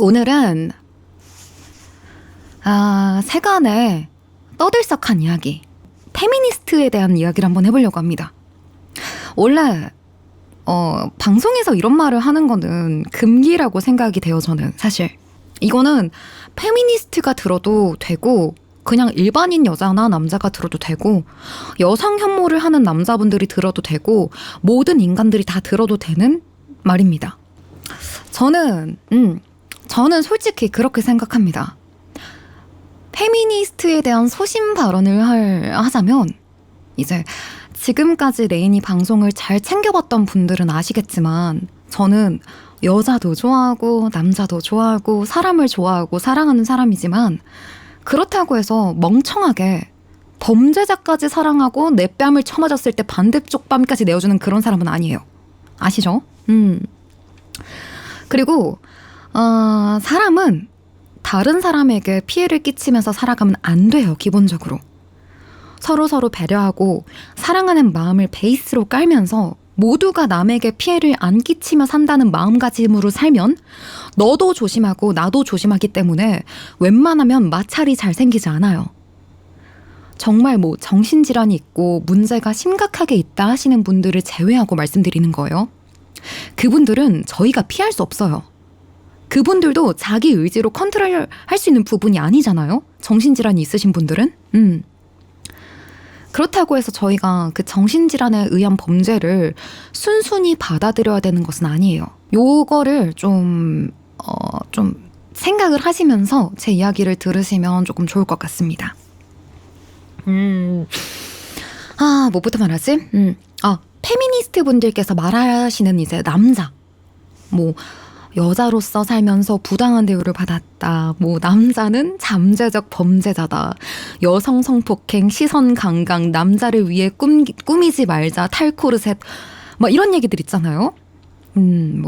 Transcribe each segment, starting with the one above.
오늘은 세간의 떠들썩한 이야기, 페미니스트에 대한 이야기를 한번 해보려고 합니다. 원래 방송에서 이런 말을 하는 거는 금기라고 생각이 돼요. 저는 사실 이거는 페미니스트가 들어도 되고 그냥 일반인 여자나 남자가 들어도 되고 여성 혐오를 하는 남자분들이 들어도 되고 모든 인간들이 다 들어도 되는 말입니다. 저는 솔직히 그렇게 생각합니다. 페미니스트에 대한 소신 발언을 하자면, 이제 지금까지 레인이 방송을 잘 챙겨봤던 분들은 아시겠지만 저는 여자도 좋아하고 남자도 좋아하고 사람을 좋아하고 사랑하는 사람이지만, 그렇다고 해서 멍청하게 범죄자까지 사랑하고 내 뺨을 쳐맞았을 때 반대쪽 뺨까지 내어주는 그런 사람은 아니에요. 아시죠? 그리고 사람은 다른 사람에게 피해를 끼치면서 살아가면 안 돼요. 기본적으로 서로 배려하고 사랑하는 마음을 베이스로 깔면서 모두가 남에게 피해를 안 끼치며 산다는 마음가짐으로 살면 너도 조심하고 나도 조심하기 때문에 웬만하면 마찰이 잘 생기지 않아요. 정말 정신질환이 있고 문제가 심각하게 있다 하시는 분들을 제외하고 말씀드리는 거예요. 그분들은 저희가 피할 수 없어요. 그분들도 자기 의지로 컨트롤할 수 있는 부분이 아니잖아요. 정신질환이 있으신 분들은. 그렇다고 해서 저희가 그 정신질환에 의한 범죄를 순순히 받아들여야 되는 것은 아니에요. 요거를 좀 생각을 하시면서 제 이야기를 들으시면 조금 좋을 것 같습니다. 뭐부터 말하지? 페미니스트 분들께서 말하시는 이제 남자, 여자로서 살면서 부당한 대우를 받았다. 남자는 잠재적 범죄자다. 여성 성폭행, 시선 강강, 남자를 위해 꾸미지 말자, 탈코르셋, 이런 얘기들 있잖아요.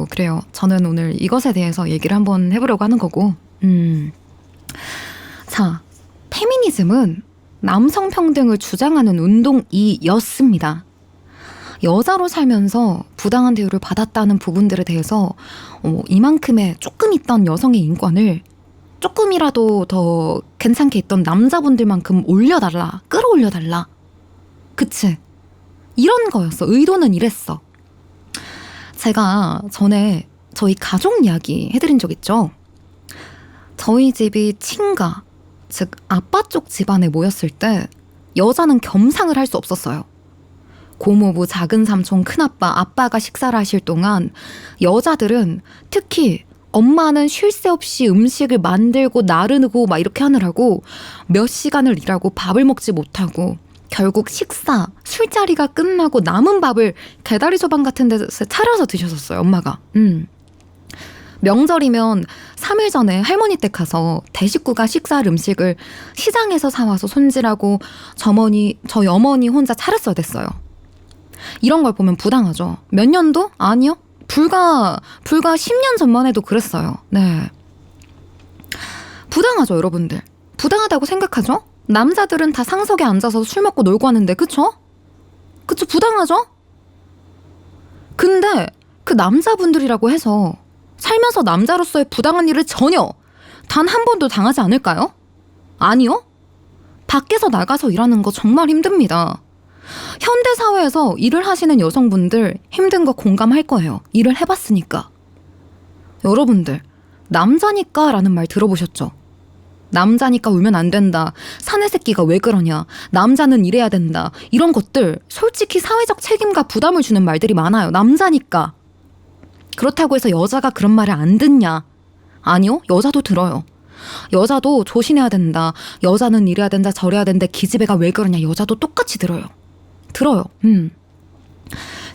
그래요. 저는 오늘 이것에 대해서 얘기를 한번 해보려고 하는 거고. 자, 페미니즘은 남성 평등을 주장하는 운동이었습니다. 여자로 살면서 부당한 대우를 받았다는 부분들에 대해서 이만큼의 조금 있던 여성의 인권을 조금이라도 더 괜찮게 있던 남자분들만큼 올려달라, 끌어올려달라. 그치? 이런 거였어. 의도는 이랬어. 제가 전에 저희 가족 이야기 해드린 적 있죠? 저희 집이 친가, 즉 아빠 쪽 집안에 모였을 때 여자는 겸상을 할 수 없었어요. 고모부, 작은 삼촌, 큰아빠, 아빠가 식사를 하실 동안 여자들은, 특히 엄마는 쉴 새 없이 음식을 만들고 나르고 이렇게 하느라고 몇 시간을 일하고 밥을 먹지 못하고 결국 식사, 술자리가 끝나고 남은 밥을 개다리 소방 같은 데서 차려서 드셨었어요. 엄마가. 명절이면 3일 전에 할머니 댁 가서 대식구가 식사할 음식을 시장에서 사와서 손질하고 저희 어머니 혼자 차렸어야 됐어요. 이런 걸 보면 부당하죠. 몇 년도? 아니요. 불과 10년 전만 해도 그랬어요. 네. 부당하죠, 여러분들. 부당하다고 생각하죠? 남자들은 다 상석에 앉아서 술 먹고 놀고 하는데, 그쵸? 부당하죠? 근데 그 남자분들이라고 해서 살면서 남자로서의 부당한 일을 전혀 단 한 번도 당하지 않을까요? 아니요. 밖에서 나가서 일하는 거 정말 힘듭니다. 현대사회에서 일을 하시는 여성분들 힘든 거 공감할 거예요. 일을 해봤으니까. 여러분들, 남자니까 라는 말 들어보셨죠? 남자니까 울면 안 된다. 사내 새끼가 왜 그러냐. 남자는 이래야 된다. 이런 것들 솔직히 사회적 책임과 부담을 주는 말들이 많아요. 남자니까. 그렇다고 해서 여자가 그런 말을 안 듣냐? 아니요. 여자도 들어요. 여자도 조심해야 된다. 여자는 이래야 된다. 저래야 된다. 기집애가 왜 그러냐. 여자도 똑같이 들어요.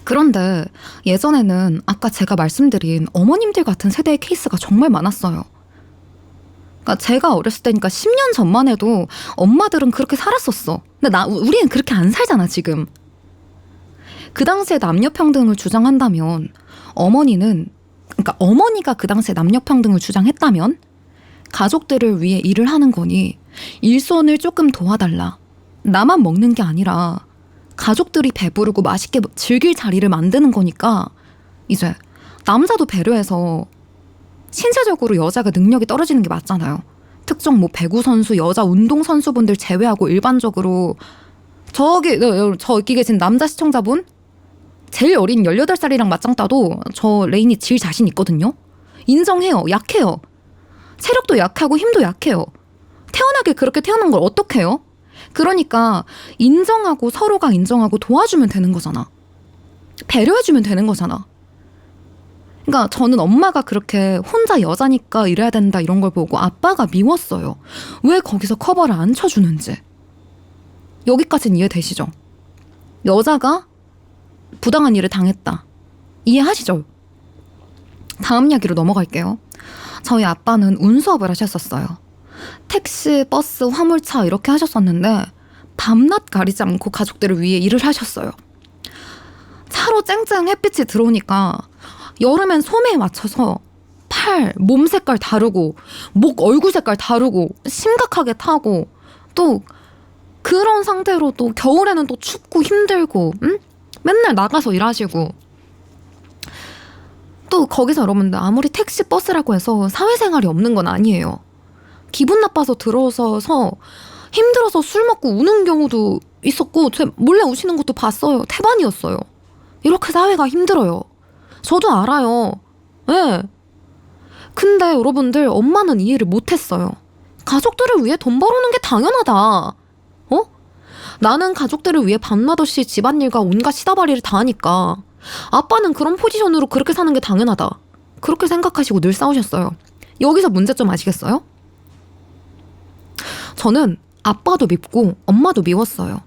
그런데 예전에는 아까 제가 말씀드린 어머님들 같은 세대의 케이스가 정말 많았어요. 그러니까 제가 어렸을 때니까 10년 전만 해도 엄마들은 그렇게 살았었어. 근데 우리는 그렇게 안 살잖아 지금. 그 당시에 남녀평등을 주장한다면 어머니가 그 당시에 남녀평등을 주장했다면 가족들을 위해 일을 하는 거니 일손을 조금 도와달라. 나만 먹는 게 아니라 가족들이 배부르고 맛있게 즐길 자리를 만드는 거니까 이제 남자도 배려해서 신체적으로 여자가 능력이 떨어지는 게 맞잖아요. 특정 뭐 배구 선수, 여자 운동 선수분들 제외하고 일반적으로 저기 계신 남자 시청자분 제일 어린 18살이랑 맞짱 따도 저 레인이 질 자신 있거든요. 인정해요. 약해요. 체력도 약하고 힘도 약해요. 태어나길 그렇게 태어난 걸 어떡해요? 그러니까 인정하고 서로가 인정하고 도와주면 되는 거잖아. 배려해주면 되는 거잖아. 그러니까 저는 엄마가 그렇게 혼자 여자니까 이래야 된다 이런 걸 보고 아빠가 미웠어요. 왜 거기서 커버를 안 쳐주는지. 여기까지는 이해되시죠? 여자가 부당한 일을 당했다. 이해하시죠? 다음 이야기로 넘어갈게요. 저희 아빠는 운수업을 하셨었어요. 택시, 버스, 화물차 이렇게 하셨었는데 밤낮 가리지 않고 가족들을 위해 일을 하셨어요. 차로 쨍쨍 햇빛이 들어오니까 여름엔 소매에 맞춰서 팔, 몸 색깔 다르고 목, 얼굴 색깔 다르고 심각하게 타고 또 그런 상태로 또 겨울에는 또 춥고 힘들고 맨날 나가서 일하시고 또 거기서 여러분들 아무리 택시 버스라고 해서 사회생활이 없는 건 아니에요. 기분 나빠서 들어서서 힘들어서 술 먹고 우는 경우도 있었고 몰래 우시는 것도 봤어요. 태반이었어요. 이렇게 사회가 힘들어요. 저도 알아요. 네. 근데 여러분들 엄마는 이해를 못했어요. 가족들을 위해 돈 벌어오는 게 당연하다. 어? 나는 가족들을 위해 밤낮 없이 집안일과 온갖 시다발이를 다 하니까 아빠는 그런 포지션으로 그렇게 사는 게 당연하다. 그렇게 생각하시고 늘 싸우셨어요. 여기서 문제점 아시겠어요? 저는 아빠도 밉고 엄마도 미웠어요.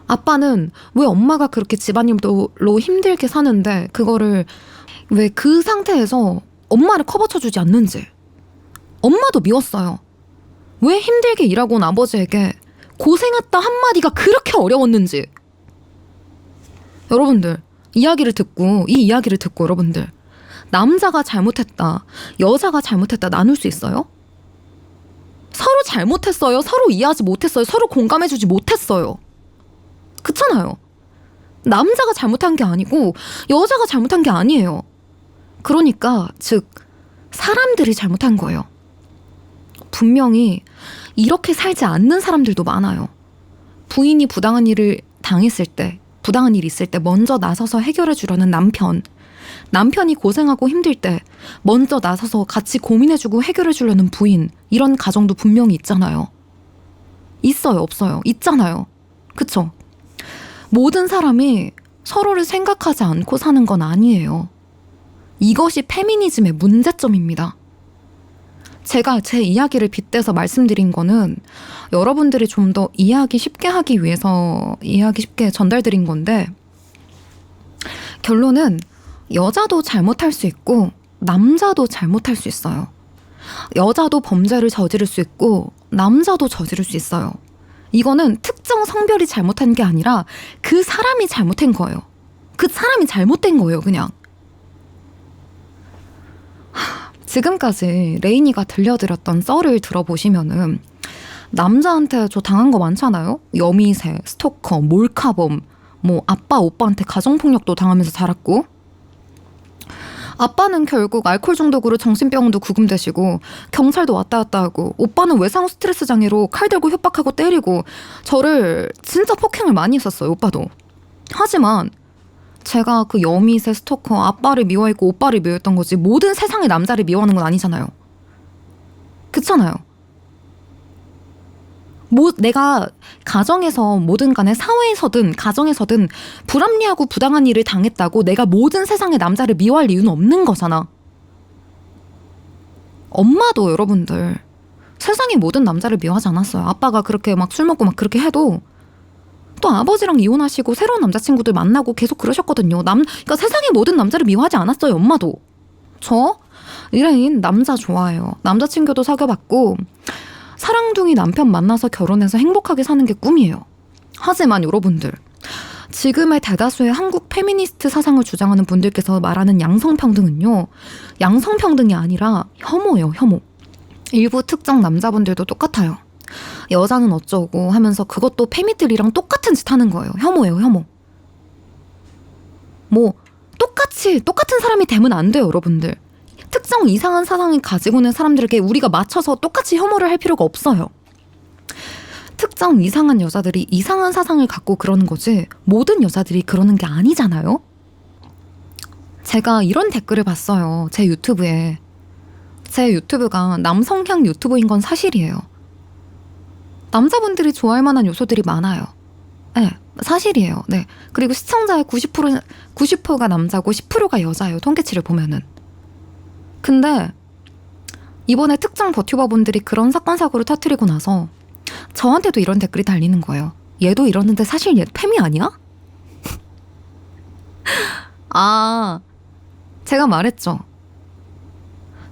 아빠는 왜 엄마가 그렇게 집안일로 힘들게 사는데 그거를 왜 그 상태에서 엄마를 커버쳐주지 않는지. 엄마도 미웠어요. 왜 힘들게 일하고 온 아버지에게 고생했다 한마디가 그렇게 어려웠는지. 여러분들 이 이야기를 듣고 여러분들 남자가 잘못했다, 여자가 잘못했다 나눌 수 있어요? 서로 잘못했어요. 서로 이해하지 못했어요. 서로 공감해주지 못했어요. 그렇잖아요. 남자가 잘못한 게 아니고 여자가 잘못한 게 아니에요. 그러니까 즉 사람들이 잘못한 거예요. 분명히 이렇게 살지 않는 사람들도 많아요. 부인이 부당한 일을 당했을 때, 부당한 일이 있을 때 먼저 나서서 해결해 주려는 남편, 남편이 고생하고 힘들 때 먼저 나서서 같이 고민해주고 해결해 주려는 부인, 이런 가정도 분명히 있잖아요. 있어요, 없어요? 있잖아요. 그쵸? 모든 사람이 서로를 생각하지 않고 사는 건 아니에요. 이것이 페미니즘의 문제점입니다. 제가 제 이야기를 빗대서 말씀드린 거는 여러분들이 좀 더 이해하기 쉽게 하기 위해서 이해하기 쉽게 전달드린 건데, 결론은 여자도 잘못할 수 있고 남자도 잘못할 수 있어요. 여자도 범죄를 저지를 수 있고 남자도 저지를 수 있어요. 이거는 특정 성별이 잘못한 게 아니라 그 사람이 잘못한 거예요. 그 사람이 잘못된 거예요, 그냥. 지금까지 레이니가 들려드렸던 썰을 들어보시면은 남자한테 저 당한 거 많잖아요. 여미새, 스토커, 몰카범, 뭐 아빠, 오빠한테 가정폭력도 당하면서 자랐고, 아빠는 결국 알코올 중독으로 정신병원도 구금되시고 경찰도 왔다 갔다 하고, 오빠는 외상 스트레스 장애로 칼 들고 협박하고 때리고 저를 진짜 폭행을 많이 했었어요, 오빠도. 하지만 제가 그 여미새, 스토커, 아빠를 미워했고 오빠를 미워했던 거지 모든 세상의 남자를 미워하는 건 아니잖아요. 그렇잖아요. 내가 가정에서 뭐든 간에 사회에서든 가정에서든 불합리하고 부당한 일을 당했다고 내가 모든 세상의 남자를 미워할 이유는 없는 거잖아. 엄마도 여러분들 세상의 모든 남자를 미워하지 않았어요. 아빠가 그렇게 막 술 먹고 막 그렇게 해도 또 아버지랑 이혼하시고 새로운 남자친구들 만나고 계속 그러셨거든요. 그러니까 세상의 모든 남자를 미워하지 않았어요, 엄마도. 저 이래인 남자 좋아해요. 남자친구도 사귀어봤고 사랑둥이 남편 만나서 결혼해서 행복하게 사는 게 꿈이에요. 하지만 여러분들, 지금의 대다수의 한국 페미니스트 사상을 주장하는 분들께서 말하는 양성평등은요, 양성평등이 아니라 혐오예요, 혐오. 일부 특정 남자분들도 똑같아요. 여자는 어쩌고 하면서 그것도 페미들이랑 똑같은 짓 하는 거예요. 혐오예요, 혐오. 뭐 똑같은 사람이 되면 안 돼요, 여러분들. 특정 이상한 사상을 가지고 있는 사람들에게 우리가 맞춰서 똑같이 혐오를 할 필요가 없어요. 특정 이상한 여자들이 이상한 사상을 갖고 그러는 거지 모든 여자들이 그러는 게 아니잖아요. 제가 이런 댓글을 봤어요. 제 유튜브에. 제 유튜브가 남성향 유튜브인 건 사실이에요. 남자분들이 좋아할 만한 요소들이 많아요. 네, 사실이에요. 네. 그리고 시청자의 90%가 남자고 10%가 여자예요. 통계치를 보면은. 근데 이번에 특정 버튜버분들이 그런 사건 사고를 터뜨리고 나서 저한테도 이런 댓글이 달리는 거예요. 얘도 이러는데 사실 얘 팸이 아니야? 아, 제가 말했죠.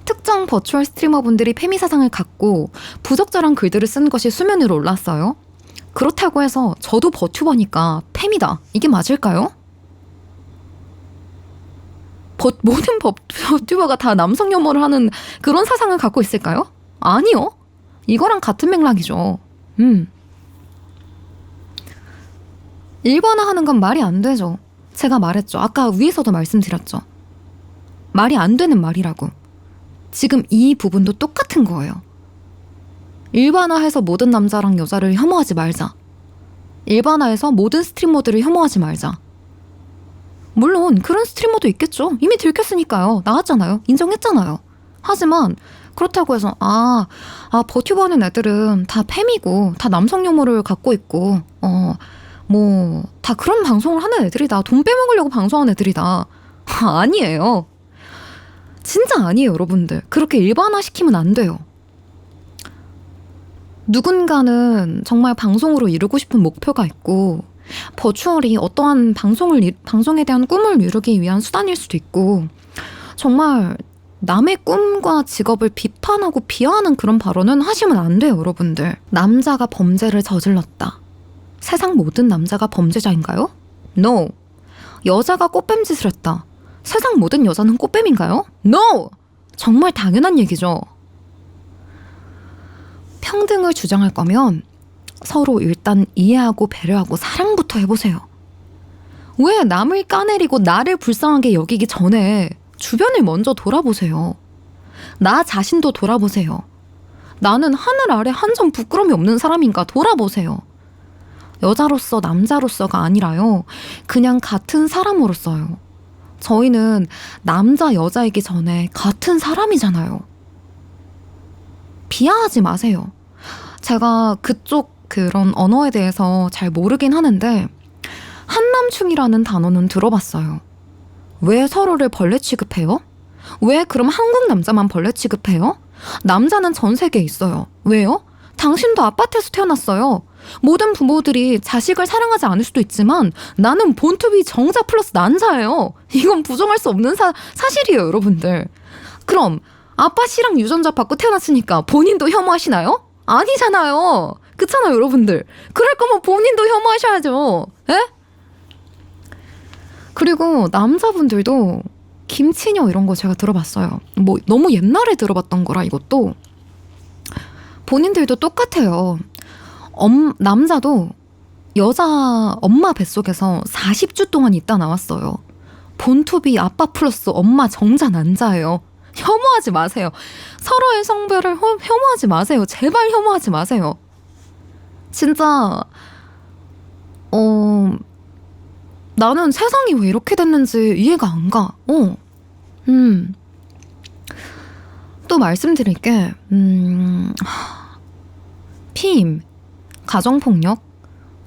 특정 버추얼 스트리머분들이 페미 사상을 갖고 부적절한 글들을 쓴 것이 수면 위로 올랐어요. 그렇다고 해서 저도 버튜버니까 페미다. 이게 맞을까요? 모든 버튜버가 다 남성 혐오를 하는 그런 사상을 갖고 있을까요? 아니요. 이거랑 같은 맥락이죠. 일반화하는 건 말이 안 되죠. 제가 말했죠. 아까 위에서도 말씀드렸죠. 말이 안 되는 말이라고. 지금 이 부분도 똑같은 거예요. 일반화해서 모든 남자랑 여자를 혐오하지 말자. 일반화해서 모든 스트리머들을 혐오하지 말자. 물론 그런 스트리머도 있겠죠. 이미 들켰으니까요. 나왔잖아요. 인정했잖아요. 하지만 그렇다고 해서 버튜버 하는 애들은 다 팸이고 다 남성 혐오를 갖고 있고 다 그런 방송을 하는 애들이다. 돈 빼먹으려고 방송하는 애들이다. 아니에요. 진짜 아니에요, 여러분들. 그렇게 일반화시키면 안 돼요. 누군가는 정말 방송으로 이루고 싶은 목표가 있고 버추얼이 어떠한 방송에 대한 꿈을 이루기 위한 수단일 수도 있고 정말 남의 꿈과 직업을 비판하고 비하하는 그런 발언은 하시면 안 돼요, 여러분들. 남자가 범죄를 저질렀다. 세상 모든 남자가 범죄자인가요? No. 여자가 꽃뱀짓을 했다. 세상 모든 여자는 꽃뱀인가요? No! 정말 당연한 얘기죠. 평등을 주장할 거면 서로 일단 이해하고 배려하고 사랑부터 해보세요. 왜 남을 까내리고 나를 불쌍하게 여기기 전에 주변을 먼저 돌아보세요. 나 자신도 돌아보세요. 나는 하늘 아래 한 점 부끄러움이 없는 사람인가 돌아보세요. 여자로서 남자로서가 아니라요. 그냥 같은 사람으로서요. 저희는 남자 여자이기 전에 같은 사람이잖아요. 비하하지 마세요. 제가 그쪽 그런 언어에 대해서 잘 모르긴 하는데 한남충이라는 단어는 들어봤어요. 왜 서로를 벌레 취급해요? 왜 그럼 한국 남자만 벌레 취급해요? 남자는 전 세계에 있어요. 왜요? 당신도 아파트에서 태어났어요. 모든 부모들이 자식을 사랑하지 않을 수도 있지만 나는 본투비 정자 플러스 난자예요. 이건 부정할 수 없는 사실이에요, 여러분들. 그럼 아빠 씨랑 유전자 받고 태어났으니까 본인도 혐오하시나요? 아니잖아요. 그렇잖아요, 여러분들. 그럴 거면 본인도 혐오하셔야죠. 에? 그리고 남자분들도 김치녀 이런 거 제가 들어봤어요. 너무 옛날에 들어봤던 거라 이것도. 본인들도 똑같아요. 남자도 여자 엄마 뱃속에서 40주 동안 있다 나왔어요. 본투비 아빠 플러스 엄마 정자 난자예요. 혐오하지 마세요. 서로의 성별을 혐오하지 마세요. 제발 혐오하지 마세요. 진짜 나는 세상이 왜 이렇게 됐는지 이해가 안 가. 또 말씀드릴게 피임, 가정폭력,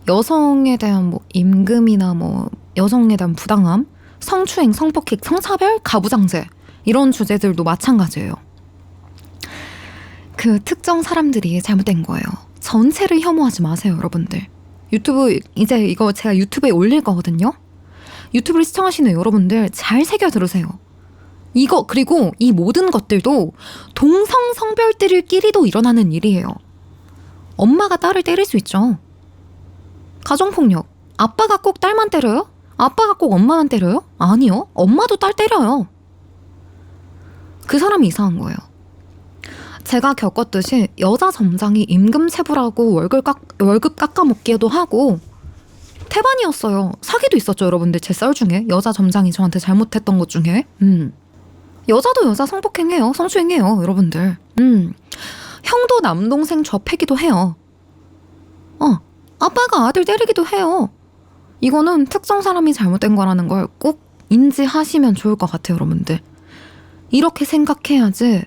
여성에 대한 임금이나 여성에 대한 부당함, 성추행, 성폭행, 성차별, 가부장제 이런 주제들도 마찬가지예요. 그 특정 사람들이 잘못된 거예요. 전체를 혐오하지 마세요, 여러분들. 유튜브 이제 이거 제가 유튜브에 올릴 거거든요. 유튜브를 시청하시는 여러분들 잘 새겨 들으세요. 이거 그리고 이 모든 것들도 동성 성별들끼리도 일어나는 일이에요. 엄마가 딸을 때릴 수 있죠. 가정폭력. 아빠가 꼭 딸만 때려요? 아빠가 꼭 엄마만 때려요? 아니요. 엄마도 딸 때려요. 그 사람이 이상한 거예요. 제가 겪었듯이 여자 점장이 임금 체불하고 월급 깎아먹기도 하고 태반이었어요. 사기도 있었죠, 여러분들. 제 썰 중에 여자 점장이 저한테 잘못했던 것 중에. 여자도 여자 성폭행해요. 성추행해요, 여러분들. 형도 남동생 접해기도 해요. 아빠가 아들 때리기도 해요. 이거는 특정 사람이 잘못된 거라는 걸 꼭 인지하시면 좋을 것 같아요, 여러분들. 이렇게 생각해야지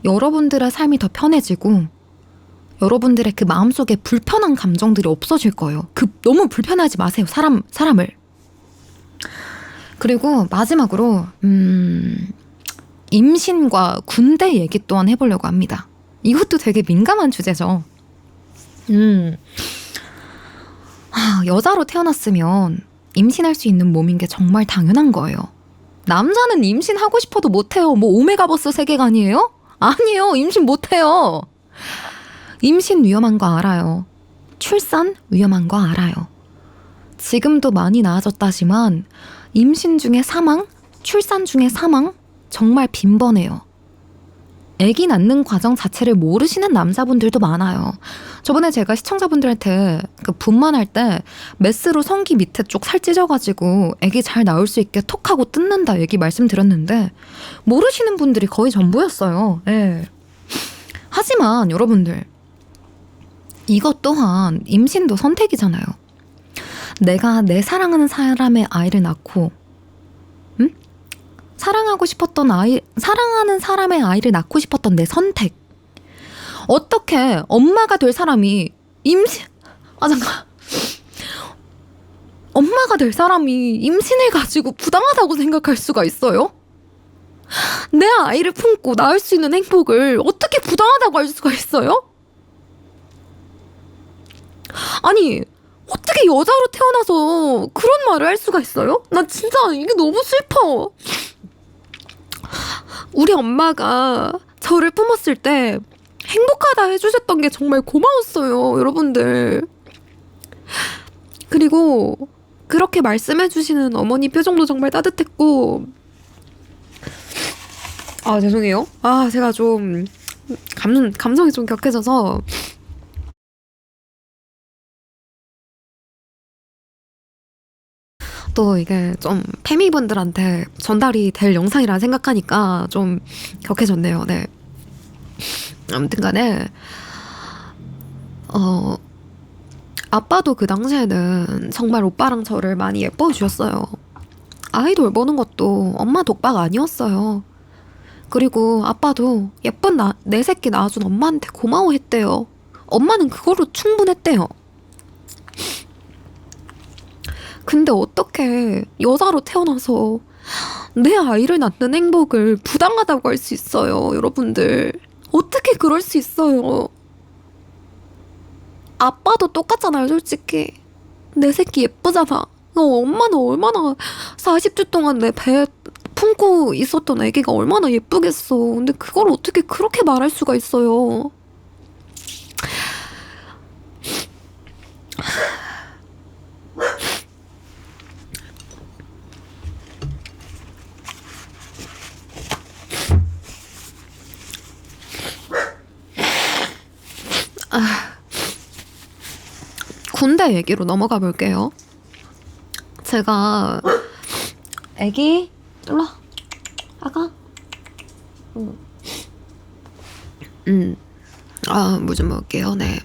여러분들의 삶이 더 편해지고 여러분들의 그 마음속에 불편한 감정들이 없어질 거예요. 너무 불편하지 마세요, 사람을. 그리고 마지막으로 임신과 군대 얘기 또한 해보려고 합니다. 이것도 되게 민감한 주제죠. 여자로 태어났으면 임신할 수 있는 몸인 게 정말 당연한 거예요. 남자는 임신하고 싶어도 못해요. 뭐 오메가버스 세계관이에요? 아니에요. 임신 못해요. 임신 위험한 거 알아요. 출산 위험한 거 알아요. 지금도 많이 나아졌다지만 임신 중에 사망, 출산 중에 사망 정말 빈번해요. 아기 낳는 과정 자체를 모르시는 남자분들도 많아요. 저번에 제가 시청자분들한테 그 분만할 때 메스로 성기 밑에 쪽 살 찢어가지고 아기 잘 나올 수 있게 톡하고 뜯는다 얘기 말씀드렸는데 모르시는 분들이 거의 전부였어요. 네. 하지만 여러분들, 이것 또한 임신도 선택이잖아요. 내가 내 사랑하는 사람의 아이를 낳고 사랑하는 사람의 아이를 낳고 싶었던 내 선택. 어떻게 엄마가 될 사람이 엄마가 될 사람이 임신을 가지고 부당하다고 생각할 수가 있어요? 내 아이를 품고 낳을 수 있는 행복을 어떻게 부당하다고 할 수가 있어요? 아니, 어떻게 여자로 태어나서 그런 말을 할 수가 있어요? 나 진짜 이게 너무 슬퍼. 우리 엄마가 저를 품었을 때 행복하다 해주셨던 게 정말 고마웠어요, 여러분들. 그리고 그렇게 말씀해주시는 어머니 표정도 정말 따뜻했고, 죄송해요. 제가 좀 감성이 좀 격해져서 또 이게 좀 페미분들한테 전달이 될 영상이라 생각하니까 좀 격해졌네요. 네. 아무튼 간에 아빠도 그 당시에는 정말 오빠랑 저를 많이 예뻐해 주셨어요. 아이 돌보는 것도 엄마 독박 아니었어요. 그리고 아빠도 예쁜 내 새끼 낳아준 엄마한테 고마워했대요. 엄마는 그걸로 충분했대요. 근데 어떻게 여자로 태어나서 내 아이를 낳는 행복을 부당하다고 할 수 있어요, 여러분들. 어떻게 그럴 수 있어요? 아빠도 똑같잖아요, 솔직히. 내 새끼 예쁘잖아. 엄마는 얼마나 40주 동안 내 배에 품고 있었던 애기가 얼마나 예쁘겠어. 근데 그걸 어떻게 그렇게 말할 수가 있어요? 군대 얘기로 넘어가 볼게요. 제가 애기 일로 아가 물 좀 먹을게요. 네.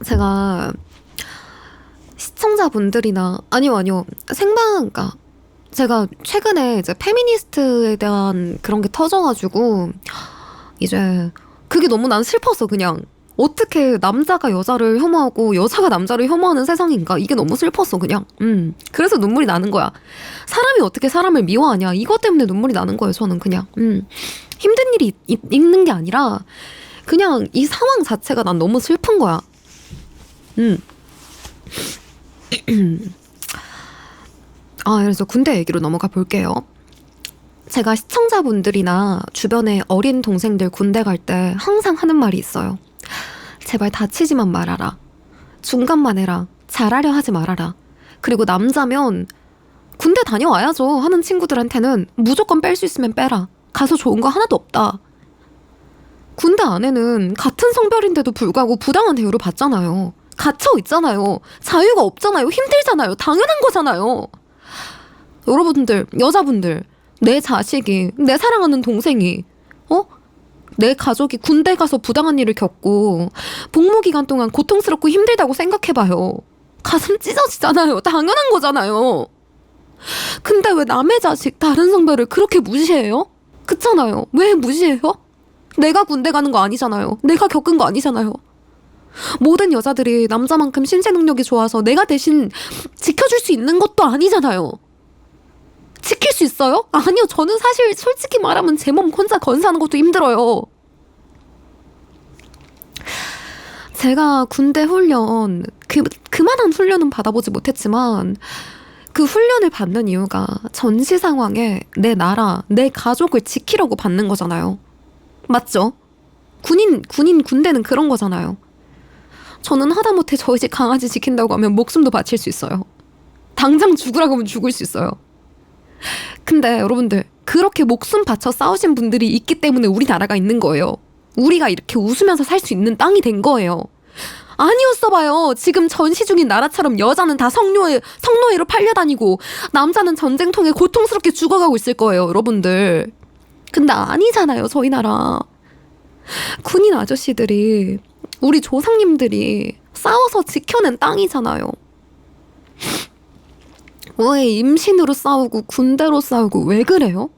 제가 시청자분들이나 아니요 생방가 제가 최근에 이제 페미니스트에 대한 그런 게 터져가지고 이제 그게 너무 난 슬펐어. 그냥 어떻게 남자가 여자를 혐오하고 여자가 남자를 혐오하는 세상인가, 이게 너무 슬펐어. 그냥 그래서 눈물이 나는 거야. 사람이 어떻게 사람을 미워하냐, 이것 때문에 눈물이 나는 거예요. 저는 그냥 힘든 일이 있는 게 아니라 그냥 이 상황 자체가 난 너무 슬픈 거야. 그래서 군대 얘기로 넘어가 볼게요. 제가 시청자분들이나 주변에 어린 동생들 군대 갈 때 항상 하는 말이 있어요. 제발 다치지만 말아라. 중간만 해라. 잘하려 하지 말아라. 그리고 남자면 군대 다녀와야죠 하는 친구들한테는 무조건 뺄 수 있으면 빼라. 가서 좋은 거 하나도 없다. 군대 안에는 같은 성별인데도 불구하고 부당한 대우를 받잖아요. 갇혀 있잖아요. 자유가 없잖아요. 힘들잖아요. 당연한 거잖아요. 여러분들, 여자분들, 내 자식이, 내 사랑하는 동생이, 내 가족이 군대 가서 부당한 일을 겪고 복무 기간 동안 고통스럽고 힘들다고 생각해봐요. 가슴 찢어지잖아요. 당연한 거잖아요. 근데 왜 남의 자식, 다른 성별을 그렇게 무시해요? 그렇잖아요. 왜 무시해요? 내가 군대 가는 거 아니잖아요. 내가 겪은 거 아니잖아요. 모든 여자들이 남자만큼 신체 능력이 좋아서 내가 대신 지켜줄 수 있는 것도 아니잖아요. 지킬 수 있어요? 아니요. 저는 사실 솔직히 말하면 제 몸 혼자 건사하는 것도 힘들어요. 제가 군대 훈련, 그만한 훈련은 받아보지 못했지만 그 훈련을 받는 이유가 전시 상황에 내 나라, 내 가족을 지키려고 받는 거잖아요. 맞죠? 군대는 그런 거잖아요. 저는 하다못해 저희 집 강아지 지킨다고 하면 목숨도 바칠 수 있어요. 당장 죽으라고 하면 죽을 수 있어요. 근데 여러분들, 그렇게 목숨 바쳐 싸우신 분들이 있기 때문에 우리나라가 있는 거예요. 우리가 이렇게 웃으면서 살 수 있는 땅이 된 거예요. 아니었어 봐요. 지금 전시 중인 나라처럼 여자는 다 성노예로 팔려다니고 남자는 전쟁통에 고통스럽게 죽어가고 있을 거예요, 여러분들. 근데 아니잖아요, 저희 나라. 군인 아저씨들이, 우리 조상님들이 싸워서 지켜낸 땅이잖아요. 왜 임신으로 싸우고 군대로 싸우고 왜 그래요?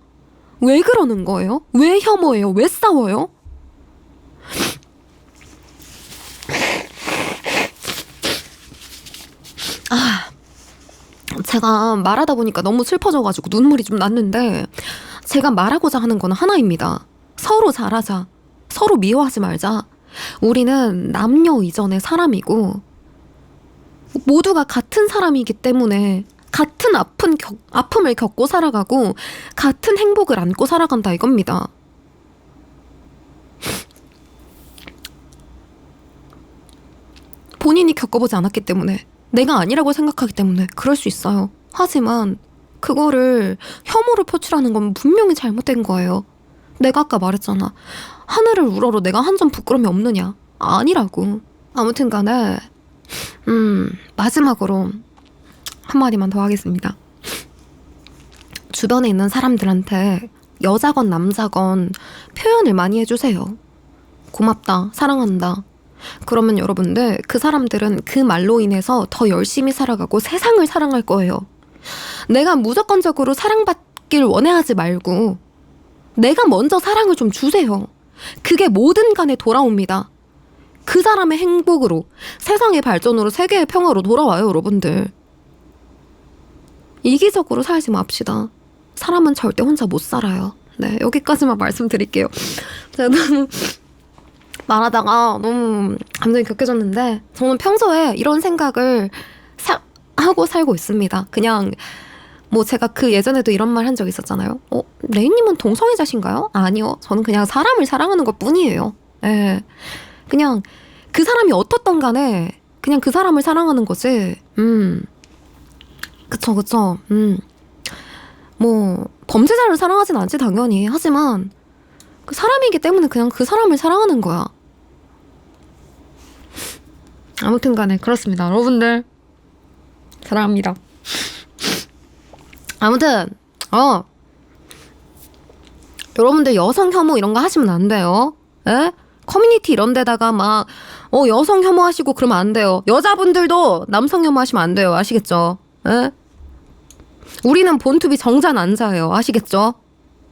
왜 그러는 거예요? 왜 혐오해요? 왜 싸워요? 제가 말하다 보니까 너무 슬퍼져가지고 눈물이 좀 났는데, 제가 말하고자 하는 건 하나입니다. 서로 잘하자. 서로 미워하지 말자. 우리는 남녀 이전의 사람이고 모두가 같은 사람이기 때문에 같은 아픔을 겪고 살아가고 같은 행복을 안고 살아간다 이겁니다. 본인이 겪어보지 않았기 때문에, 내가 아니라고 생각하기 때문에 그럴 수 있어요. 하지만 그거를 혐오로 표출하는 건 분명히 잘못된 거예요. 내가 아까 말했잖아. 하늘을 우러러 내가 한 점 부끄러움이 없느냐. 아니라고. 아무튼 간에 마지막으로 한마디만 더 하겠습니다. 주변에 있는 사람들한테 여자건 남자건 표현을 많이 해주세요. 고맙다, 사랑한다. 그러면 여러분들, 그 사람들은 그 말로 인해서 더 열심히 살아가고 세상을 사랑할 거예요. 내가 무조건적으로 사랑받길 원해하지 말고 내가 먼저 사랑을 좀 주세요. 그게 뭐든 간에 돌아옵니다. 그 사람의 행복으로, 세상의 발전으로, 세계의 평화로 돌아와요, 여러분들. 이기적으로 살지 맙시다. 사람은 절대 혼자 못 살아요. 네, 여기까지만 말씀드릴게요. 제가 너무 말하다가 너무 감정이 격해졌는데, 저는 평소에 이런 생각을 하고 살고 있습니다. 그냥 뭐 제가 그 예전에도 이런 말 한 적 있었잖아요. 레이님은 동성애자신가요? 아니요. 저는 그냥 사람을 사랑하는 것 뿐이에요. 예. 그냥 그 사람이 어떻든 간에 그냥 그 사람을 사랑하는 거지. 그쵸. 뭐 범죄자를 사랑하진 않지 당연히. 하지만 그 사람이기 때문에 그냥 그 사람을 사랑하는 거야. 아무튼 간에 그렇습니다. 여러분들 사랑합니다. 아무튼 여러분들 여성 혐오 이런 거 하시면 안 돼요. 에? 커뮤니티 이런 데다가 막 여성 혐오하시고 그러면 안 돼요. 여자분들도 남성 혐오하시면 안 돼요. 아시겠죠? 에? 우리는 본투비 정자 난자예요. 아시겠죠?